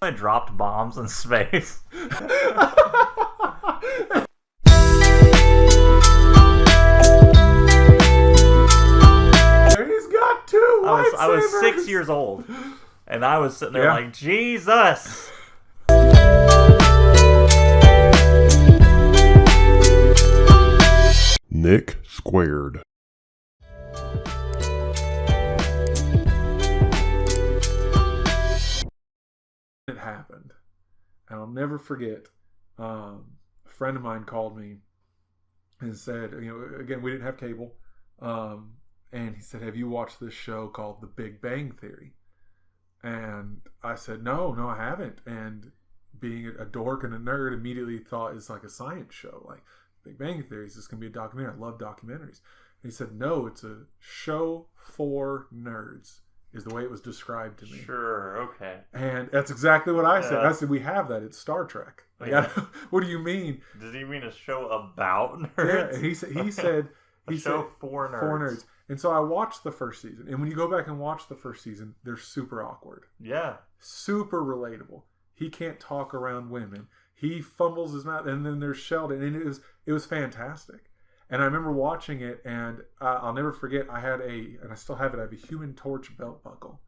I dropped bombs in space. He's got two lightsabers. I was 6 years old, and I was sitting there like, Jesus. Nick Squared. It happened, and I'll never forget. A friend of mine called me and said, again, we didn't have cable, and he said, "Have you watched this show called The Big Bang Theory?" And I said, "No, I haven't." And being a dork and a nerd, immediately thought it's like a science show, like Big Bang Theory. Is this going to be a documentary? I love documentaries. And he said, "No, it's a show for nerds." Is the way it was described to me. Sure, okay. And that's exactly what I said. I said, we have that. It's Star Trek. Like, what do you mean? Does he mean a show about nerds? Yeah, he said a show for nerds. For nerds. And so I watched the first season. And when you go back and watch the first season, they're super awkward. Yeah. Super relatable. He can't talk around women. He fumbles his mouth. And then there's Sheldon. And it was fantastic. And I remember watching it, and I'll never forget, and I still have it, I have a Human Torch belt buckle.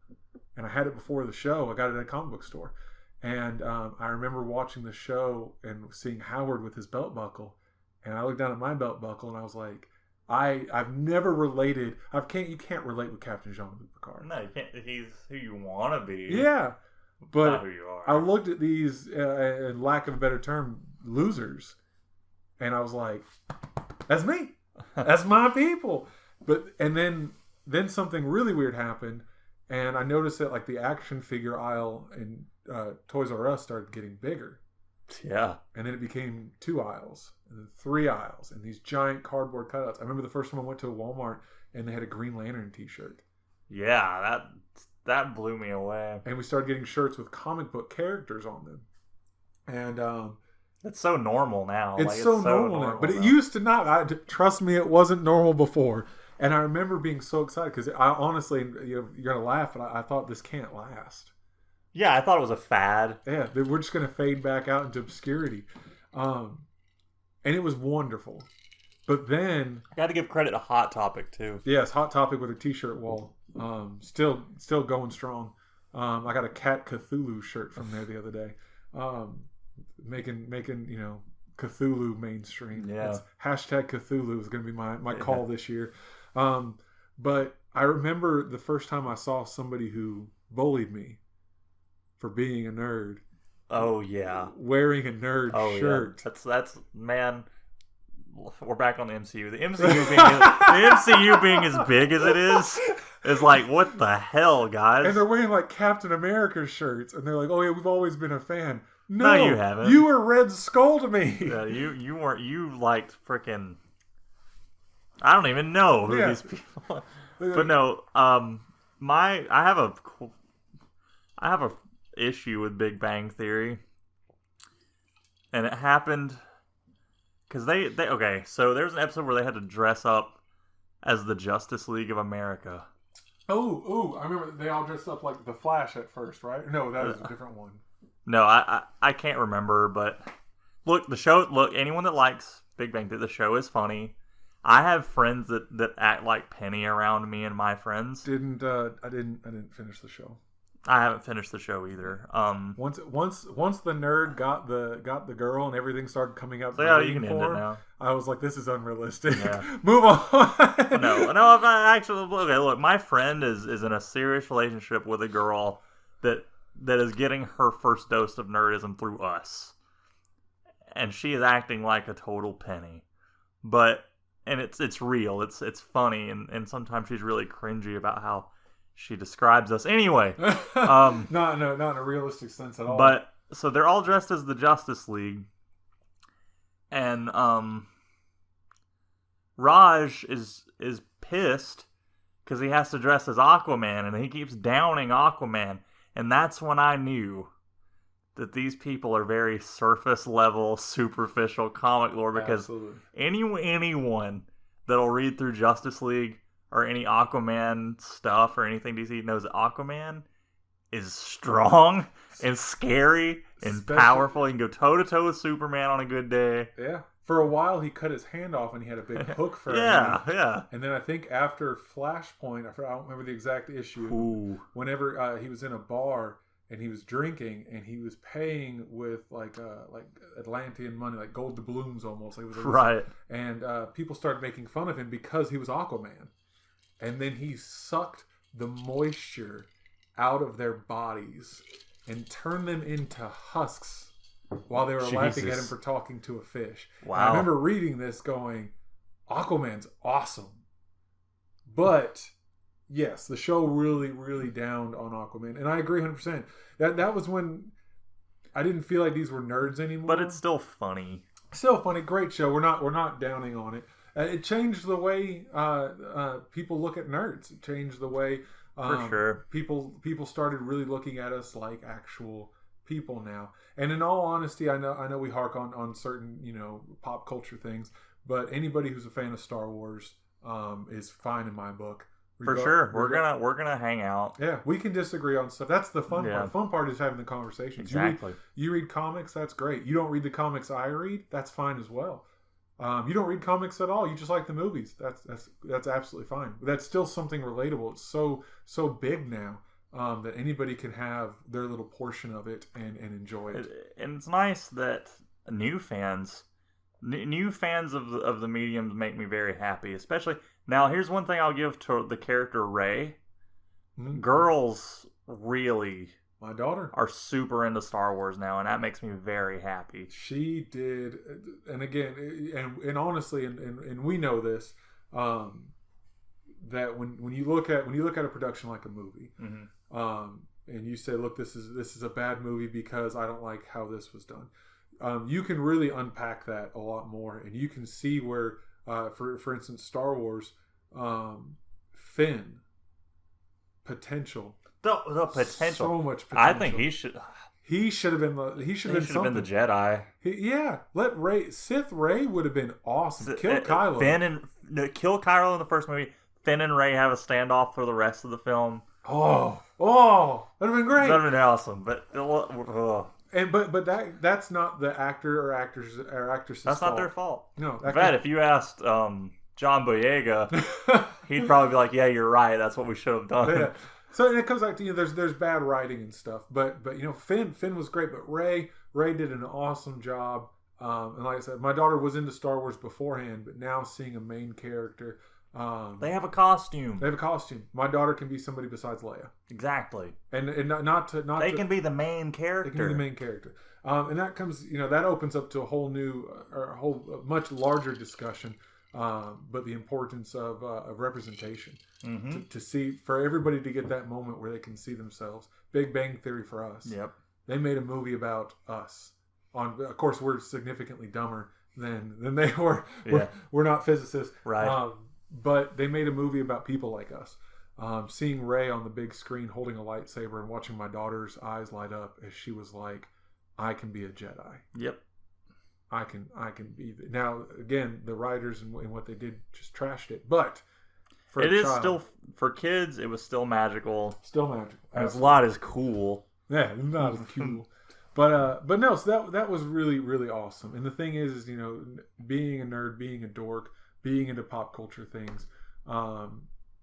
And I had it before the show. I got it at a comic book store. And I remember watching the show and seeing Howard with his belt buckle. And I looked down at my belt buckle, and I was like, I've never related. You can't relate with Captain Jean-Luc Picard. No, you can't. He's who you want to be. Yeah. But not who you are. I looked at these, in lack of a better term, losers. And I was like, that's me. That's my people. And then something really weird happened, and I noticed that like the action figure aisle in Toys R Us started getting bigger. Yeah. And then it became 2 aisles, and then 3 aisles, and these giant cardboard cutouts. I remember the first time I went to a Walmart and they had a Green Lantern t-shirt. Yeah, that blew me away. And we started getting shirts with comic book characters on them. And it's so normal now. It's so normal now. But it used to not. Trust me, it wasn't normal before. And I remember being so excited because I honestly, you're going to laugh, but I thought this can't last. Yeah, I thought it was a fad. Yeah, we're just going to fade back out into obscurity. And it was wonderful. But then... I got to give credit to Hot Topic, too. Yes, Hot Topic with a t-shirt wall. Still going strong. I got a Cat Cthulhu shirt from there the other day. Making Cthulhu mainstream. Yeah. Hashtag Cthulhu is going to be my call this year. But I remember the first time I saw somebody who bullied me for being a nerd. Oh yeah. Wearing a nerd shirt. Yeah. That's man. We're back on the MCU. The MCU being as big as it is like, what the hell, guys? And they're wearing like Captain America shirts, and they're like, "Oh yeah, we've always been a fan." No, you haven't. You were Red Skull to me. Yeah, you weren't. You liked freaking. I don't even know who these people. But no, I have a issue with Big Bang Theory, and it happened because they okay. So there's an episode where they had to dress up as the Justice League of America. Oh, I remember they all dressed up like the Flash at first, right? No, that was a different one. No, I can't remember, but look, anyone that likes Big Bang Theory, the show is funny. I have friends that act like Penny around me and my friends. I didn't finish the show. I haven't finished the show either. Once the nerd got the girl and everything started coming up. So yeah, you can end it now. I was like, this is unrealistic. Yeah. Move on. No. I'm not actually. Okay, look, my friend is in a serious relationship with a girl that is getting her first dose of nerdism through us. And she is acting like a total Penny. And it's real. It's funny, and sometimes she's really cringy about how she describes us. Anyway. Not in a realistic sense at all. But so they're all dressed as the Justice League. And Raj is pissed because he has to dress as Aquaman, and he keeps downing Aquaman. And that's when I knew that these people are very surface level, superficial comic lore, because anyone that'll read through Justice League or any Aquaman stuff or anything DC knows that Aquaman is strong and scary and Especially- powerful. He can go toe to toe with Superman on a good day. Yeah. For a while, he cut his hand off and he had a big hook for Yeah, a hand. yeah. And then I think after Flashpoint, I don't remember the exact issue. Ooh. Whenever he was in a bar and he was drinking and he was paying with like Atlantean money, like gold doubloons almost. Like it was Right. And people started making fun of him because he was Aquaman. And then he sucked the moisture out of their bodies and turned them into husks while they were laughing at him for talking to a fish. Wow. And I remember reading this going, Aquaman's awesome. But yes, the show really, really downed on Aquaman. And I agree 100%. That was when I didn't feel like these were nerds anymore. But it's still funny. Still funny, great show. We're not downing on it. It changed the way people look at nerds. It changed the way For sure. people started really looking at us like actual people now. And in all honesty, I know we hark on certain pop culture things, but anybody who's a fan of Star Wars is fine in my book. For sure. We're gonna hang out. Yeah, we can disagree on stuff. That's the fun Yeah. part. The fun part is having the conversations. Exactly. You read comics, that's great. You don't read the comics I read, that's fine as well. You don't read comics at all. You just like the movies. That's absolutely fine. That's still something relatable. It's so big now that anybody can have their little portion of it and enjoy it. And it's nice that new fans of the mediums make me very happy. Especially now. Here's one thing I'll give to the character Rey. Mhm. Girls really My daughter, are super into Star Wars now, and that makes me very happy. she did, and again, and honestly, and we know this, that when you look at a production like a movie, Mm-hmm. and you say, look, this is a bad movie because I don't like how this was done. You can really unpack that a lot more, and you can see where, for instance, Star Wars, Finn, potential. The potential. So much potential. I think he should have been the Jedi. Let Sith Rey would have been awesome. Kill Kylo. Kill Kylo in the first movie. Finn and Rey have a standoff for the rest of the film. Oh, that'd have been great. That'd have been awesome, but But that's not the actor or actress's that's fault. not their fault. No, In fact, if you asked John Boyega, he'd probably be like, "Yeah, you're right. That's what we should have done." Yeah. So and it comes back to there's bad writing and stuff, but Finn was great, but Rey did an awesome job. And like I said, my daughter was into Star Wars beforehand, but now seeing a main character, They have a costume. they have a costume. My daughter can be somebody besides Leia, Exactly. and They can be the main they character. can be the main character, and that comes that opens up to a whole new, much larger discussion. But the importance of representation Mm-hmm. to see, for everybody to get that moment where they can see themselves. Big Bang Theory for us. Yep. They made a movie about us. Of course, we're significantly dumber than they were. Yeah. We're not physicists, Right. but they made a movie about people like us. Seeing Rey on the big screen holding a lightsaber and watching my daughter's eyes light up as she was like, "I can be a Jedi. Yep. I can be." Now again, the writers and what they did just trashed it, but for It a is child, still for kids. It was still magical. still magical. And a lot is cool. Yeah, not as cool. But no, so that was really, really awesome. And the thing is being a nerd, being a dork, being into pop culture things,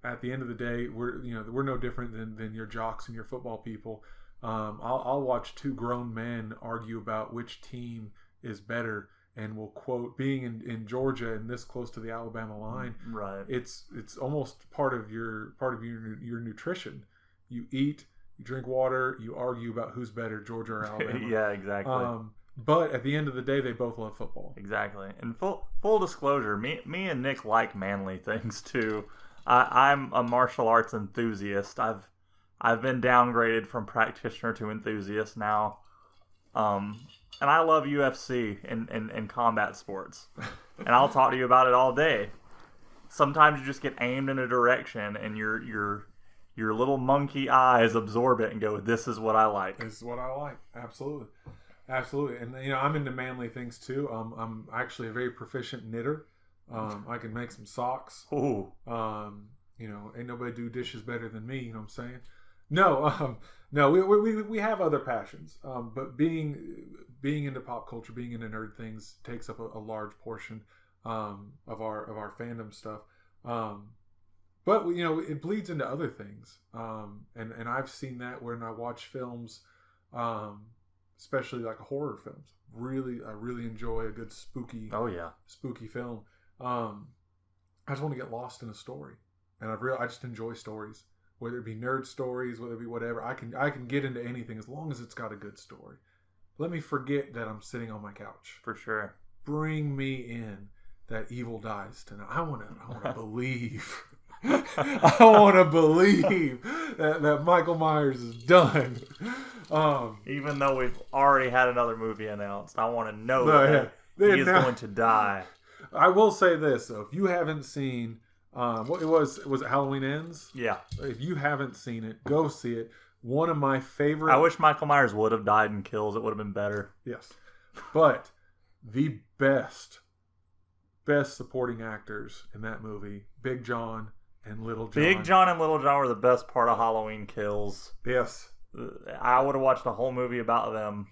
at the end of the day, we're no different than your jocks and your football people. I'll watch two grown men argue about which team is better, and will quote, being in Georgia and this close to the Alabama line, Right. it's almost part of your nutrition. You eat, you drink water, you argue about who's better, Georgia or Alabama. Yeah, exactly. But at the end of the day, they both love football. Exactly. And full disclosure, me and Nick like manly things too. I'm a martial arts enthusiast. I've been downgraded from practitioner to enthusiast now. And I love UFC and combat sports. And I'll talk to you about it all day. Sometimes you just get aimed in a direction and your little monkey eyes absorb it and go, "This is what I like." This is what I like. Absolutely. And I'm into manly things too. I'm actually a very proficient knitter. I can make some socks. Ooh. Ain't nobody do dishes better than me, you know what I'm saying? No, no, we have other passions, but being into pop culture, being into nerd things takes up a large portion of our fandom stuff. But it bleeds into other things, and I've seen that when I watch films, especially like horror films. I really enjoy a good spooky. Oh yeah, spooky film. I just want to get lost in a story, and I just enjoy stories, whether it be nerd stories, whether it be whatever. I can get into anything as long as it's got a good story. Let me forget that I'm sitting on my couch. for sure. Bring me in that evil dies tonight. I want to believe. I want to believe that Michael Myers is done. Even though we've already had another movie announced, I want to know that he is going to die. I will say this though: if you haven't seen, what it was it Halloween Ends? Yeah. If you haven't seen it, go see it. One of my favorite. I wish Michael Myers would have died in Kills. It would have been better. Yes, but the best supporting actors in that movie, Big John and Little John. Big John and Little John were the best part of Halloween Kills. Yes. I would have watched a whole movie about them.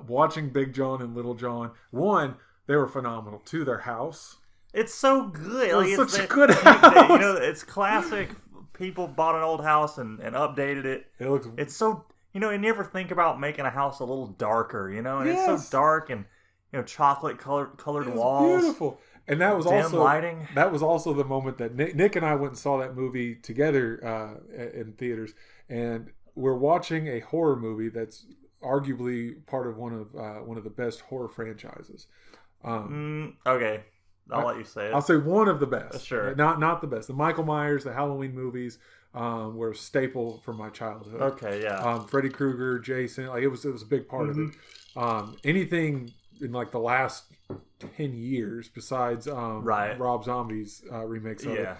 Watching Big John and Little John, one, they were phenomenal. Two, their house. It's so good. It's such a good house. It's classic. People bought an old house and updated it. It's so, you never think about making a house a little darker, and Yes. it's so dark and, chocolate colored walls. Beautiful. And that was dim lighting. That was also the moment that Nick and I went and saw that movie together in theaters, and we're watching a horror movie that's arguably part of one of the best horror franchises. Okay, I'll let you say it. I'll say one of the best. Sure. Not the best. The Michael Myers, the Halloween movies were a staple from my childhood. Okay, yeah. Freddy Krueger, Jason, it was a big part of it. Anything in like the last 10 years besides Rob Zombie's remakes of it.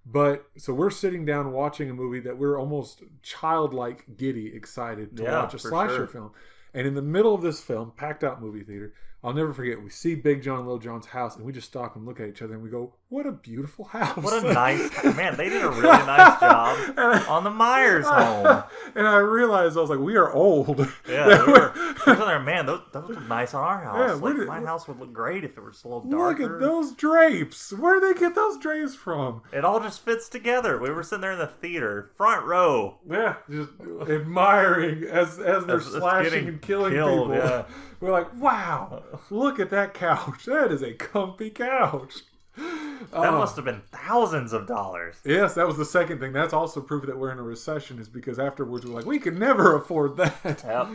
But so we're sitting down watching a movie that we're almost childlike giddy excited to watch a slasher film. And in the middle of this film, packed out movie theater, I'll never forget, we see Big John and Little John's house, and we just stop and look at each other, and we go, what a beautiful house. What a nice... Man, they did a really nice job on the Myers home. And I realized, I was like, we are old. Yeah, we were there, man, those look nice on our house. Yeah, my house would look great if it was a little darker. Look at those drapes. Where did they get those drapes from? It all just fits together. We were sitting there in the theater, front row. Yeah, just admiring as they're slashing and killing people. Yeah. We're like, wow, look at that couch. That is a comfy couch. That must have been thousands of dollars. Yes, that was the second thing. That's also proof that we're in a recession, is because afterwards we're like, we could never afford that. Yep.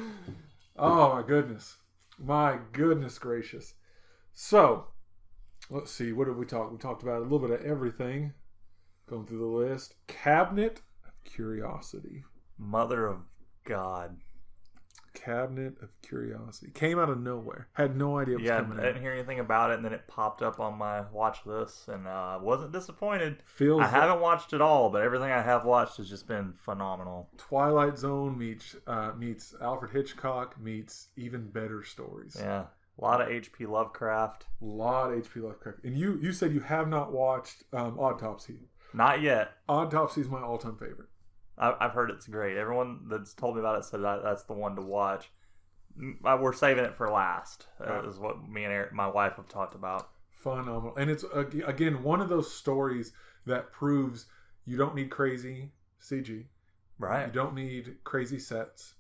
Oh, my goodness. My goodness gracious. So, let's see. What did we talk? We talked about a little bit of everything. Going through the list. Cabinet of Curiosity. Mother of God. Cabinet of Curiosity. Came out of nowhere. Had no idea it was coming I didn't hear anything about it, and then it popped up on my watch list, and wasn't disappointed. I haven't watched it all, but everything I have watched has just been phenomenal. Twilight Zone meets Alfred Hitchcock meets even better stories. Yeah. A lot of H.P. Lovecraft. And you said you have not watched Autopsy. Not yet. Autopsy is my all-time favorite. I've heard it's great. Everyone that's told me about it said that's the one to watch. We're saving it for last. Is what me and my wife have talked about. Phenomenal. And it's, again, one of those stories that proves you don't need crazy CG. Right. You don't need crazy sets.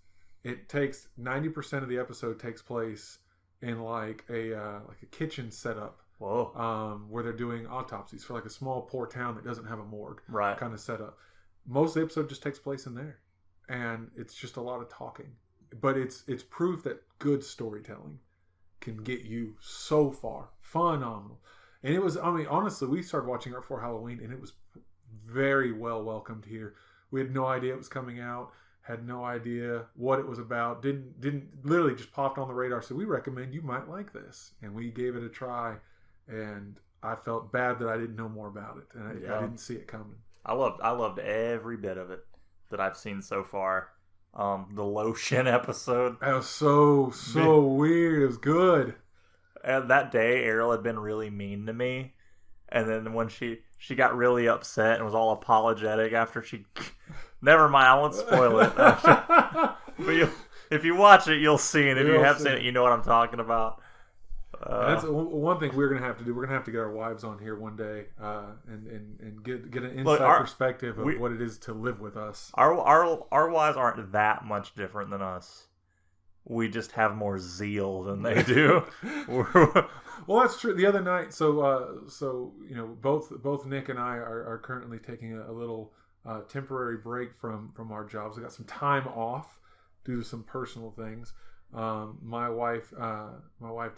It takes 90% of the episode takes place in like a kitchen setup. Whoa. Where they're doing autopsies for like a small poor town that doesn't have a morgue. Right. Kind of setup. Most of the episode just takes place in there, and it's just a lot of talking. But it's proof that good storytelling can get you so far. Phenomenal. And it was, honestly, we started watching it for Halloween, and it was very well welcomed here. We had no idea it was coming out. Had no idea what it was about. Didn't literally just popped on the radar. So we recommend you might like this, and we gave it a try. And I felt bad that I didn't know more about it, and I didn't see it coming. I loved every bit of it that I've seen so far. The lotion episode. That was so weird. It was good. And that day, Errol had been really mean to me. And then when she got really upset and was all apologetic after she Never mind, I won't spoil it. But if you watch it, you'll see, and if you have seen it, you know what I'm talking about. That's one thing we're gonna have to do. We're gonna have to get our wives on here one day, and get an inside perspective of what it is to live with us. Our wives aren't that much different than us. We just have more zeal than they do. Well, that's true. The other night, so both Nick and I are currently taking a little temporary break from our jobs. We got some time off due to some personal things. My wife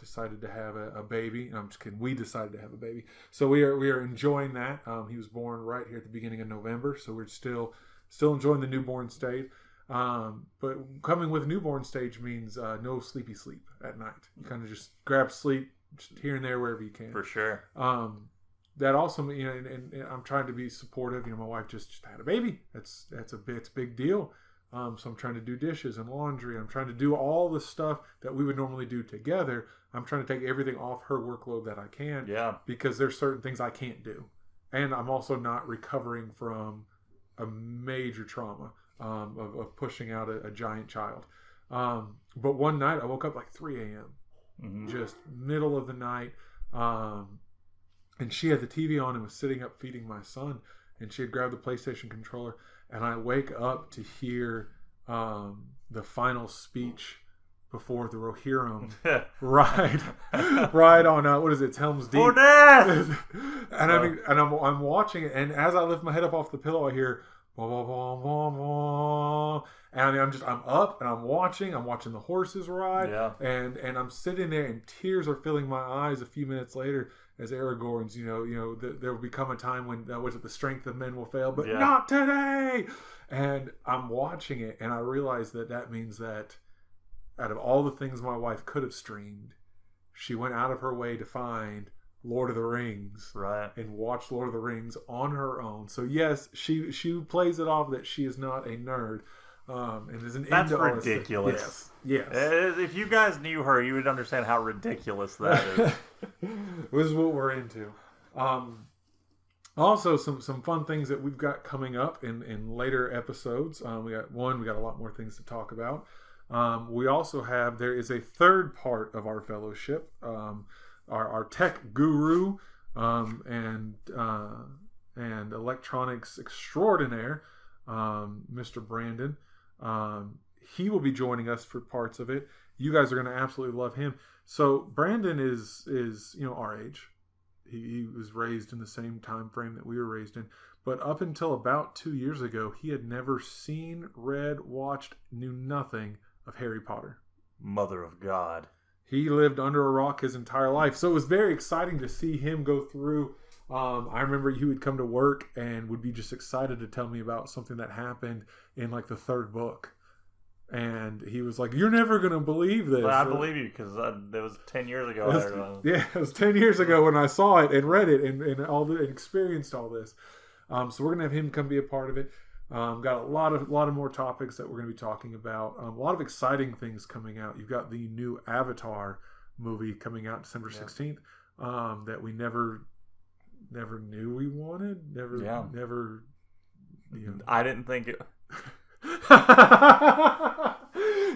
decided to have a baby. I'm just kidding. We decided to have a baby, so we are enjoying that. He was born right here at the beginning of November, so we're still enjoying the newborn stage. But coming with newborn stage means no sleepy sleep at night. You kind of just grab sleep just here and there wherever you can. For sure. That also, and I'm trying to be supportive. My wife just had a baby. It's a big deal. So I'm trying to do dishes and laundry. I'm trying to do all the stuff that we would normally do together. I'm trying to take everything off her workload that I can. Yeah. Because there's certain things I can't do. And I'm also not recovering from a major trauma of pushing out a giant child. But one night I woke up like 3 a.m. Mm-hmm. Just middle of the night. And she had the TV on and was sitting up feeding my son. And she had grabbed the PlayStation controller. And I wake up to hear the final speech before the Rohirrim ride on what is it? It's Helm's Deep. For death! And I'm watching it, and as I lift my head up off the pillow, I hear blah, blah, blah, blah, blah. And I'm up and I'm watching the horses ride. Yeah. And I'm sitting there and tears are filling my eyes a few minutes later. As Aragorn's, there will become a time when the strength of men will fail, but not today. And I'm watching it, and I realize that means that out of all the things my wife could have streamed, she went out of her way to find Lord of the Rings, right, and watch Lord of the Rings on her own. So yes, she plays it off that she is not a nerd. And there's That's ridiculous. Yes. If you guys knew her, you would understand how ridiculous that is. This is what we're into. Also, some fun things that we've got coming up in later episodes. We got a lot more things to talk about. We also there is a third part of our fellowship, our tech guru and electronics extraordinaire, Mr. Brandon. He will be joining us for parts of it. You guys are going to absolutely love him. So Brandon is our age. He was raised in the same time frame that we were raised in. But up until about 2 years ago, he had never seen, read, watched, knew nothing of Harry Potter. Mother of God. He lived under a rock his entire life. So it was very exciting to see him go through. I remember he would come to work and would be just excited to tell me about something that happened in like the third book. And he was like, "You're never going to believe this." Well, I believe you because it was 10 years ago. It was 10 years ago when I saw it and read it and experienced all this. So we're going to have him come be a part of it. Got a lot of more topics that we're going to be talking about. A lot of exciting things coming out. You've got the new Avatar movie coming out December 16th that we never knew we wanted. Never. I didn't think it.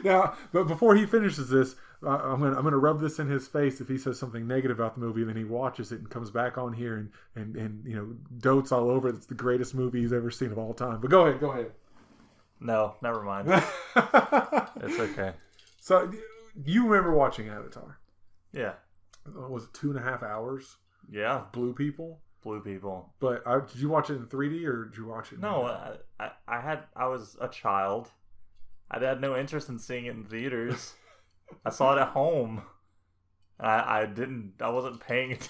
Now, but before he finishes this, I'm gonna rub this in his face if he says something negative about the movie, and then he watches it and comes back on here and dotes all over it. It's the greatest movie he's ever seen of all time. But go ahead. No, never mind. It's okay. So, you remember watching Avatar? Yeah. Was it 2.5 hours? Yeah. Blue people. But did you watch it in 3D or did you watch it? No, I was a child. I had no interest in seeing it in theaters. I saw it at home. I wasn't paying it.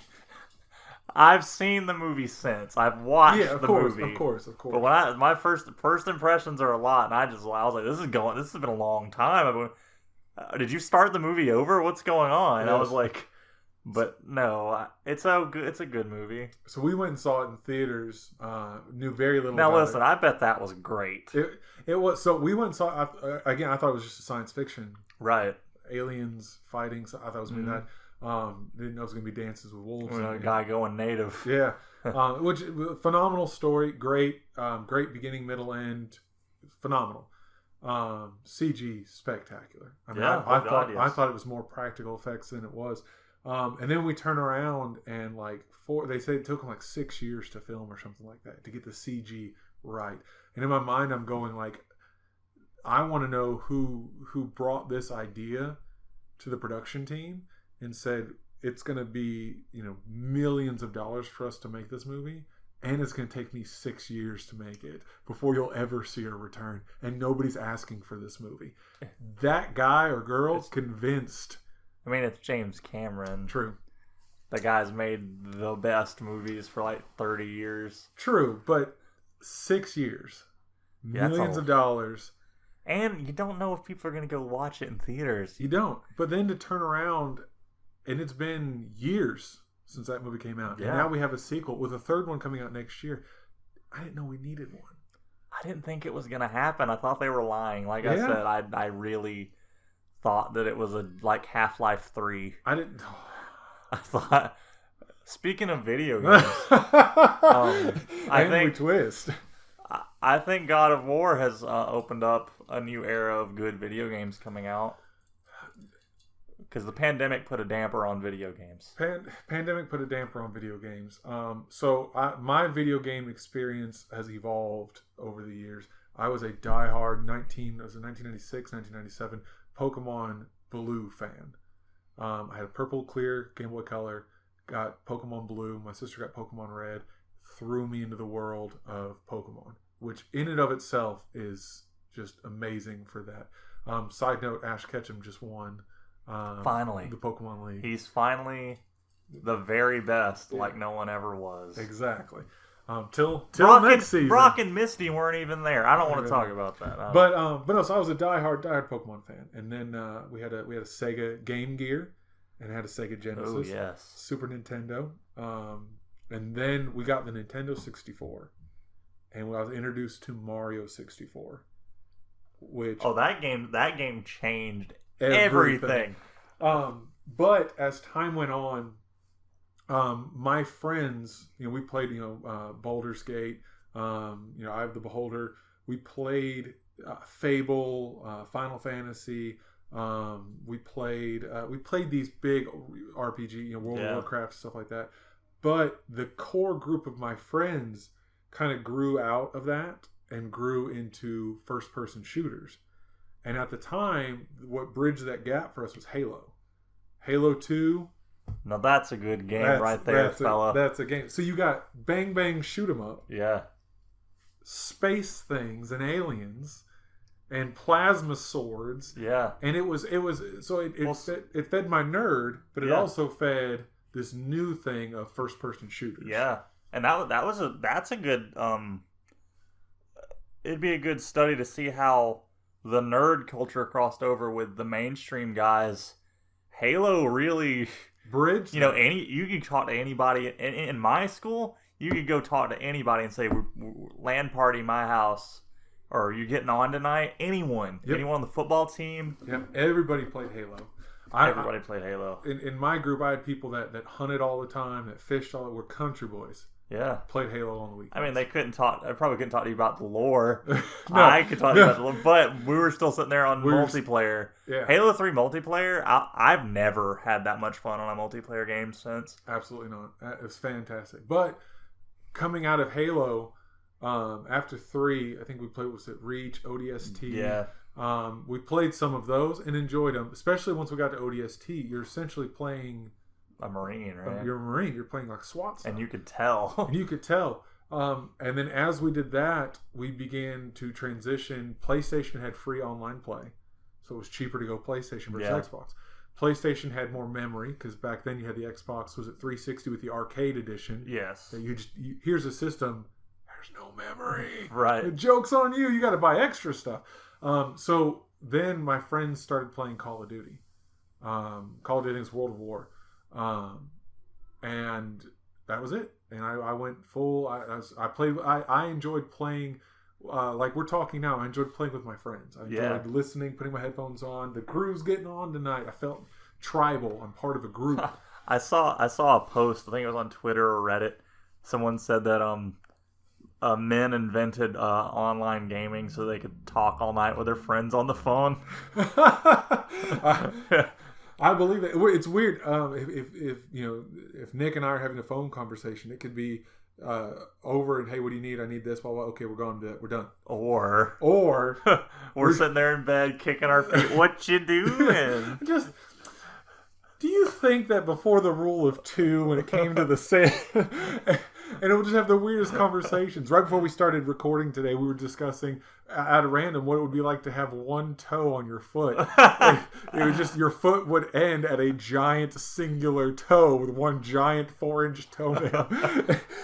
I've seen the movie since. I've watched the movie. Of course. But when my first impressions are a lot, and I was like, this has been a long time. Did you start the movie over? What's going on? And I was like, but no, it's a good movie. So we went and saw it in theaters. Knew very little. Now about listen, I bet that was great. It was. So we went and saw. Again, I thought it was just a science fiction. Right. Aliens fighting. So I thought it was going to be that. Didn't know it was going to be dances with wolves. A guy going native. Yeah. Which phenomenal story. Great. Great beginning, middle, end. phenomenal. CG spectacular. I mean, Yeah, I thought it was more practical effects than it was. And then we turn around and like they say it took them like 6 years to film or something like that to get the CG right. And in my mind, I'm going like, I want to know who brought this idea to the production team and said it's going to be, you know, millions of dollars for us to make this movie, and it's going to take me 6 years to make it before you'll ever see a return, and nobody's asking for this movie. That guy or girl convinced. I mean, it's James Cameron. True. The guy's made the best movies for like 30 years. True, but 6 years, millions of dollars. And you don't know if people are going to go watch it in theaters. You don't. But then to turn around, and it's been years since that movie came out. Yeah. And now we have a sequel with a third one coming out next year. I didn't know we needed one. I didn't think it was going to happen. I thought they were lying. Like I said, I really thought that it was like Half-Life 3. I didn't. I thought, speaking of video games, I think twist. I think God of War has opened up a new era of good video games coming out. Because the pandemic put a damper on video games. Pandemic put a damper on video games. So my video game experience has evolved over the years. I was a diehard 1996, 1997 Pokemon Blue fan. I had a purple, clear Game Boy Color, got Pokemon Blue. My sister got Pokemon Red. Threw me into the world of Pokemon, which in and of itself is just amazing for that. Side note, Ash Ketchum just won. Finally. The Pokemon League. He's finally the very best, like no one ever was. Exactly. Till next season. Brock and Misty weren't even there. I don't want to talk about that. But no, so I was a diehard Pokemon fan. And then we had a Sega Game Gear and had a Sega Genesis. Oh, yes. Super Nintendo. And then we got the Nintendo 64. And I was introduced to Mario 64. Which that game changed everything. But as time went on, my friends, we played, Baldur's Gate, Eye of the Beholder. We played Fable, Final Fantasy. We played these big RPG, World of Warcraft, stuff like that. But the core group of my friends kind of grew out of that and grew into first-person shooters. And at the time, what bridged that gap for us was Halo. Halo 2. Now that's a good game right there, fella. That's a game. So you got bang bang shoot 'em up. Yeah. Space things and aliens and plasma swords. Yeah. And it fed my nerd, but it also fed this new thing of first person shooters. Yeah. And that's a good it'd be a good study to see how the nerd culture crossed over with the mainstream guys. Halo really bridge. You could talk to anybody in my school. You could go talk to anybody and say, "LAN party, my house," or "Are you getting on tonight?" Anyone, anyone on the football team. Yep, everybody played Halo. Everybody played Halo. In my group, I had people that hunted all the time, that fished all. Were country boys. Yeah, played Halo on the weekends. I mean, they couldn't talk. I probably couldn't talk to you about the lore. I could talk to you about the lore, but we were still sitting there on multiplayer. Yeah. Halo 3 multiplayer. I've never had that much fun on a multiplayer game since. Absolutely not. It was fantastic. But coming out of Halo, after 3, I think we played Reach, ODST. Yeah. We played some of those and enjoyed them. Especially once we got to ODST, you're essentially playing a Marine, right? You're a Marine. You're playing like SWAT stuff. And you could tell. And then as we did that, we began to transition. PlayStation had free online play. So it was cheaper to go PlayStation versus Xbox. PlayStation had more memory because back then you had the Xbox, was it 360 with the arcade edition? Yes. That here's a system, there's no memory. Right. The joke's on you. You got to buy extra stuff. So then my friends started playing Call of Duty. Call of Duty is World of War. And that was it. And I went full. I played. I enjoyed playing. Like we're talking now. I enjoyed playing with my friends. I enjoyed listening, putting my headphones on. The crew's getting on tonight. I felt tribal. I'm part of a group. I saw a post. I think it was on Twitter or Reddit. Someone said that men invented online gaming so they could talk all night with their friends on the phone. I believe it. It's weird. If Nick and I are having a phone conversation, it could be over and, hey, what do you need? I need this. Blah, blah. Okay, we're going to we're done. Or we're sitting there in bed kicking our feet. What you doing? Do you think that before the rule of two, when it came to the set, and it would just have the weirdest conversations. Right before we started recording today, we were discussing out of random what it would be like to have one toe on your foot. It was just your foot would end at a giant singular toe with one giant 4-inch toenail.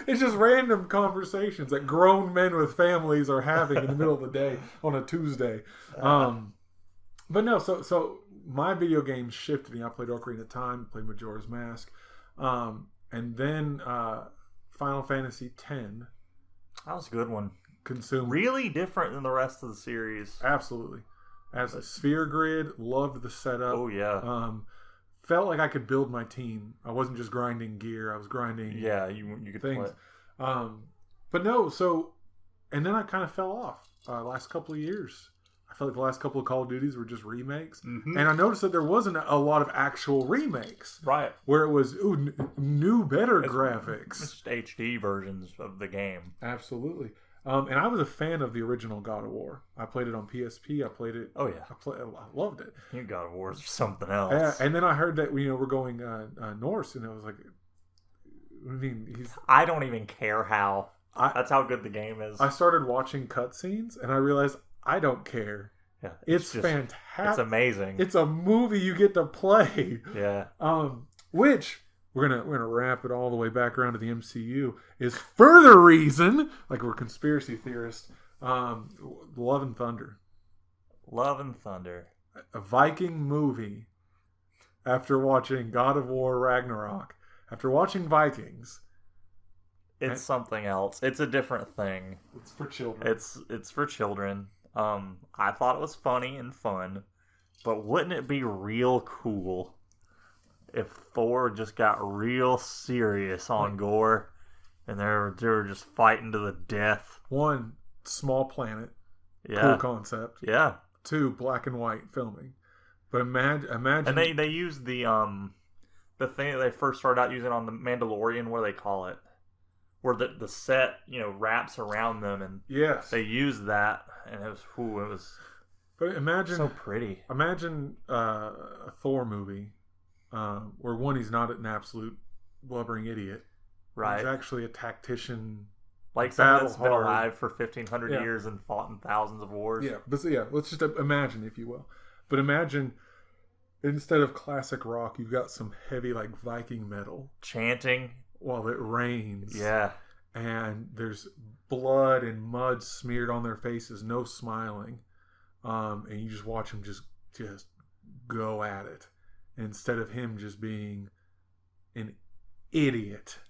It's just random conversations that grown men with families are having in the middle of the day on a Tuesday. But no, so my video games shifted. I played Ocarina of Time, played Majora's Mask, and then Final Fantasy X. That was a good one. Consumed. Really different than the rest of the series. Absolutely. As a sphere grid, loved the setup. Oh, yeah. Felt like I could build my team. I wasn't just grinding gear. I was grinding you could things. Play. But no, so... And then I kind of fell off last couple of years. I felt like the last couple of Call of Duties were just remakes. Mm-hmm. And I noticed that there wasn't a lot of actual remakes. Right. Where it was, new, better graphics. Just HD versions of the game. Absolutely. And I was a fan of the original God of War. I played it on PSP. I played it. Oh, yeah. I loved it. New God of War is something else. Yeah, and then I heard that we're going Norse, and I was like, I mean, I don't even care how. That's how good the game is. I started watching cutscenes, and I realized I don't care. Yeah, it's fantastic. It's amazing. It's a movie you get to play. Yeah. Which we're gonna wrap it all the way back around to the MCU is further reason, like we're conspiracy theorists. Love and Thunder. Love and Thunder. A Viking movie. After watching God of War Ragnarok, after watching Vikings. It's something else. It's a different thing. It's for children. It's for children. I thought it was funny and fun, but wouldn't it be real cool if Thor just got real serious on gore and they were just fighting to the death? One, small planet. Yeah. Cool concept. Yeah. 2, black and white filming. But imagine. And they used the thing that they first started out using on the Mandalorian. What do they call it? Where the set, wraps around them, and yes, they used that, and it was. But imagine so pretty. Imagine a Thor movie, where one, he's not an absolute blubbering idiot, right? He's actually a tactician, like someone that's been alive for 1,500 years and fought in thousands of wars. Yeah, but let's just imagine, if you will. But imagine, instead of classic rock, you've got some heavy like Viking metal chanting. While it rains. Yeah. And there's blood and mud smeared on their faces, no smiling. And you just watch him just go at it. Instead of him just being an idiot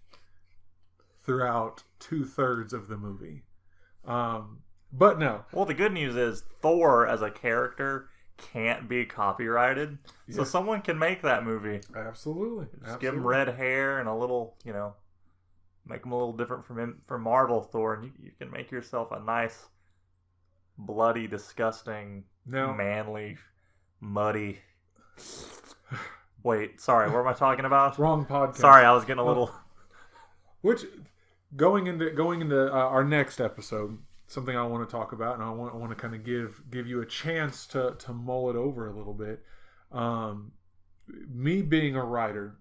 throughout 2/3 of the movie. But no. Well, the good news is Thor as a character can't be copyrighted, so someone can make that movie. Absolutely. Give him red hair and a little, make him a little different from Marvel Thor, and you can make yourself a nice, bloody, disgusting, manly, muddy. Wait, sorry, what am I talking about? Wrong podcast. Sorry, I was getting a little. Which going into our next episode. Something I want to talk about, and I want to kind of give you a chance to mull it over a little bit. Me being a writer,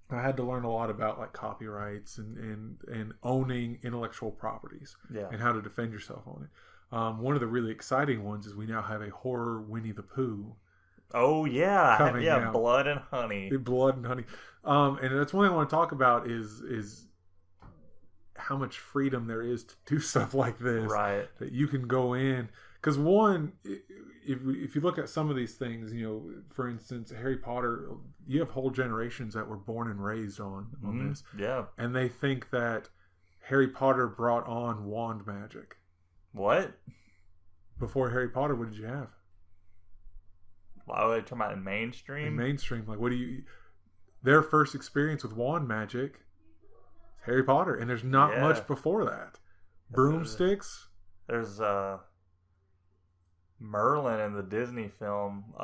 I had to learn a lot about like copyrights and owning intellectual properties, and how to defend yourself on it. One of the really exciting ones is we now have a horror Winnie the Pooh. Oh yeah, coming out. Blood and Honey. Blood and Honey, and that's one thing I want to talk about is how much freedom there is to do stuff like this. Right. That you can go in. Because one, if you look at some of these things, for instance, Harry Potter, you have whole generations that were born and raised on this. Yeah. And they think that Harry Potter brought on wand magic. What? Before Harry Potter, what did you have? Why are they talking about in mainstream? In mainstream. Like, their first experience with wand magic, Harry Potter, and there's not much before that. broomsticks. There's Merlin in the Disney film.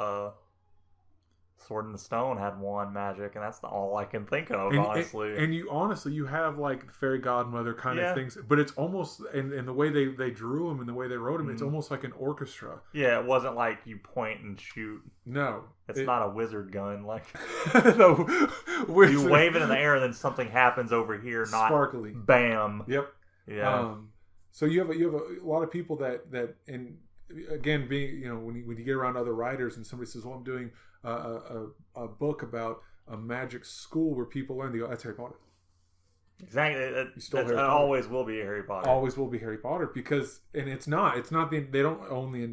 Sword in the Stone had one magic, and that's all I can think of, honestly. And you have like fairy godmother kind of things, but it's almost in the way they drew them and the way they wrote them, it's almost like an orchestra. Yeah, it wasn't like you point and shoot. No, it's not a wizard gun. Like you wave it in the air, and then something happens over here. Not sparkly. Bam. Yep. Yeah. So you have a lot of people that and again, being when you get around other writers and somebody says, "Well, I'm doing a book about a magic school where people learn," they go, "That's Harry Potter." Exactly. It always will be Harry Potter. Always will be Harry Potter because, and it's not they don't own the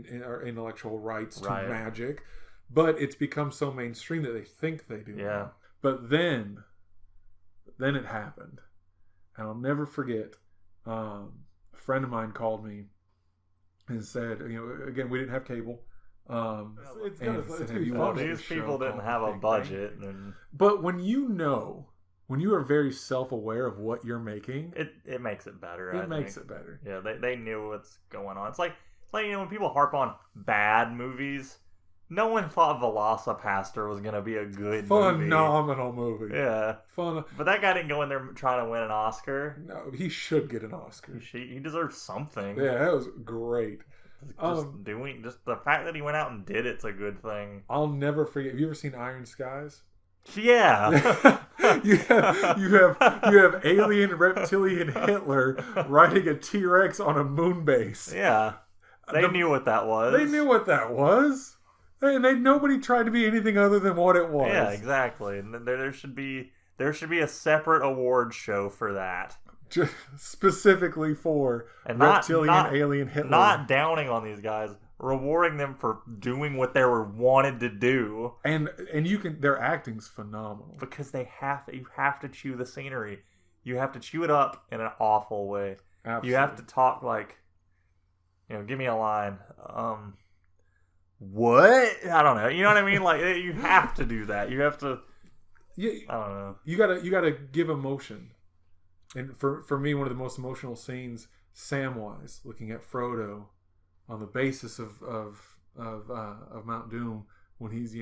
intellectual rights to magic, but it's become so mainstream that they think they do. Yeah. But then it happened, and I'll never forget. A friend of mine called me and said, again, we didn't have cable. These people didn't have a budget. But when you are very self-aware of what you're making, it makes it better. It makes it better. Yeah, they knew what's going on. It's like when people harp on bad movies, no one thought Velocipaster was going to be a good phenomenal movie. Yeah. But that guy didn't go in there trying to win an Oscar. No, he should get an Oscar. He deserves something. Yeah, that was great. Just the fact that he went out and did it's a good thing. I'll never forget. Have you ever seen Iron Skies? Yeah. you have alien reptilian Hitler riding a T-Rex on a moon base. Yeah. They knew what that was. They knew what that was. And nobody tried to be anything other than what it was. Yeah, exactly. And there should be a separate award show for that. Just specifically for reptilian alien Hitler. Not downing on these guys, rewarding them for doing what they were wanted to do. And their acting's phenomenal. Because you have to chew the scenery. You have to chew it up in an awful way. Absolutely. You have to talk like, give me a line. What? I don't know. You know what I mean? Like, you have to do that. You have to. Yeah, I don't know. You gotta give emotion. And for me, one of the most emotional scenes, Samwise looking at Frodo on the basis of Mount Doom when he's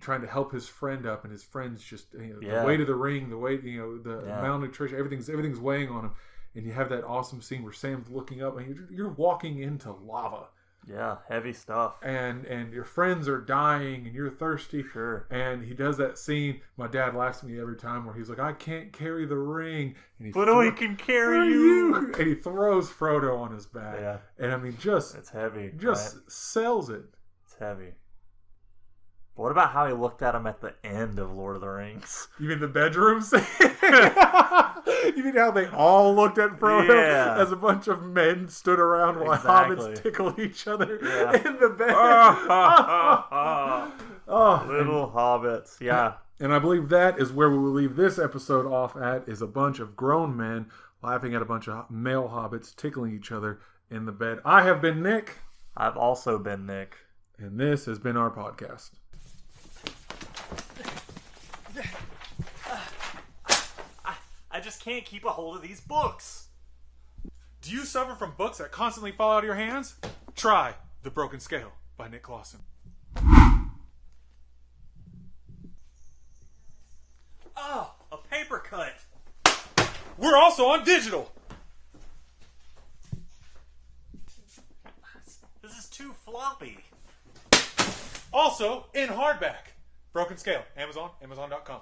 trying to help his friend up, and his friend's just the weight of the ring, the weight the malnutrition, everything's weighing on him, and you have that awesome scene where Sam's looking up and you're walking into lava. Yeah, heavy stuff. And your friends are dying and you're thirsty. Sure. And he does that scene. My dad laughs at me every time where he's like, "I can't carry the ring." And but he can carry you. And he throws Frodo on his back. Yeah. And I mean, it's heavy. Just sells it. It's heavy. But what about how he looked at him at the end of Lord of the Rings? You mean the bedroom scene? You mean how they all looked at Frodo as a bunch of men stood around while hobbits tickled each other in the bed? Little hobbits, yeah. And I believe that is where we will leave this episode off at, is a bunch of grown men laughing at a bunch of male hobbits tickling each other in the bed. I have been Nick. I've also been Nick. And this has been our podcast. I just can't keep a hold of these books. Do you suffer from books that constantly fall out of your hands? Try The Broken Scale by Nick Clausen. Oh, a paper cut. We're also on digital. This is too floppy. Also in hardback. Broken Scale. Amazon, Amazon.com.